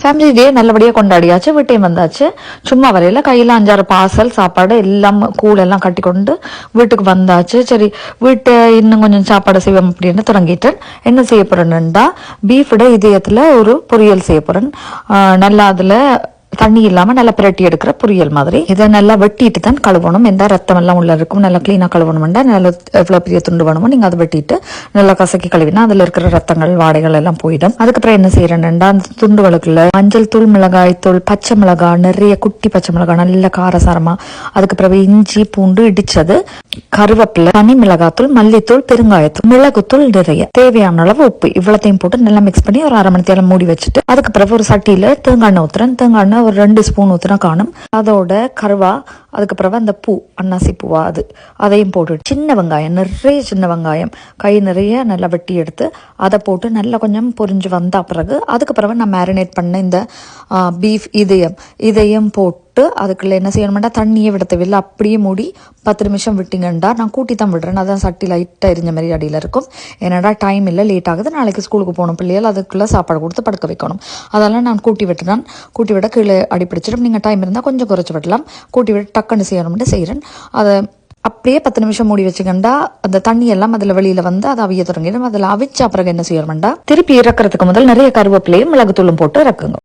Family டே நல்லபடியாக கொண்டாடியாச்சு. வீட்டையும் வந்தாச்சு. சும்மா வரையில கையில் 5-6 பார்சல் சாப்பாடு எல்லாம் கூழெல்லாம் கட்டி கொண்டு வீட்டுக்கு வந்தாச்சு. சரி வீட்டை இன்னும் கொஞ்சம் சாப்பாடு செய்வோம் அப்படின்னு தொடங்கிட்டேன். என்ன செய்ய போறேன்னுடா பீஃபோட இதயத்தில் ஒரு பொரியல் செய்ய போறேன். நல்லா அதில் தண்ணி இல்லாம நல்லா பிரட்டி எடுக்கிற பொரியல் மாதிரி. இதை நல்லா வெட்டிட்டு தான் கழுவணும். எந்த ரத்தம் எல்லாம் உள்ள இருக்கும் நல்லா கிளீனா கழுவணும்டா. நல்லா எவ்வளவு பெரிய துண்டு வேணுமோ நீங்க அதை வெட்டிட்டு நல்லா கசக்கி கழுவினா அதுல இருக்கிற ரத்தங்கள் வாடைகள் எல்லாம் போயிடும். அதுக்கப்புறம் என்ன செய்யறேன்டா அந்த துண்டுகளுக்குள்ள மஞ்சள் தூள், மிளகாய் தூள், பச்சை மிளகாய், நிறைய குட்டி பச்சை மிளகாய் நல்ல காரசாரமா, அதுக்கப்புறம் இஞ்சி பூண்டு இடிச்சது, கருவேப்பிலை, தனி மிளகாத்தூள், மல்லித்தூள், பெருங்காயத்தூள், மிளகுத்தூள், நிறைய தேவையான அளவு உப்பு இவ்வளத்தையும் போட்டு நல்லா மிக்ஸ் பண்ணி ஒரு 1/2 மணி நேரம் மூடி வச்சுட்டு அதுக்கப்புறம் ஒரு சட்டியில தேங்காய் எண்ணெய் ஊத்துறேன். தேங்காய் எண்ணெய் ஒரு 2 ஸ்பூன் ஊற்றினா காணும். அதோட கருவா, அதுக்கப்புறம் அந்த பூ அன்னாசி பூவா அதையும் போட்டு சின்ன வெங்காயம், நிறைய சின்ன வெங்காயம் கை நிறைய நல்லா வெட்டி எடுத்து அதை போட்டு நல்லா கொஞ்சம் பொரிஞ்சு வந்த பிறகு அதுக்கப்புறம் நான் மேரினேட் பண்ண இந்த பீஃப் இதையும் போட்டு அதுக்குள்ள என்ன செய்யணும்டா தண்ணியே விட தேவையில்லை. அப்படியே மூடி 10 நிமிஷம் விட்டிங்கண்டா. நான் கூட்டி தான் விடுறேன். அதான் சட்டி லைட்டாக எரிஞ்ச மாதிரி அடியில் இருக்கும். என்னடா டைம் இல்லை, லேட் ஆகுது, நாளைக்கு ஸ்கூலுக்கு போகணும் பிள்ளைகள், அதுக்குள்ளே சாப்பாடு கொடுத்து படுக்க வைக்கணும். அதெல்லாம் நான் கூட்டி விட கீழே அடிப்பிடிச்சிடும். நீங்கள் டைம் இருந்தால் கொஞ்சம் குறைச்சி விடலாம். கூட்டி விட்டு டக்குன்னு செய்யணும்னு செய்கிறேன். அதை அப்படியே 10 நிமிஷம் மூடி வச்சுக்கண்டா அந்த தண்ணி எல்லாம் அதில் வெளியில வந்து அதை அவிய தொடங்கிடும். அதில் அவிச்ச பிறகு என்ன செய்யணும்டா திருப்பி இறக்குறதுக்கு முதல் நிறைய கருவேப்பிலையும் மிளகுத்தூளும் போட்டு இறக்குங்க.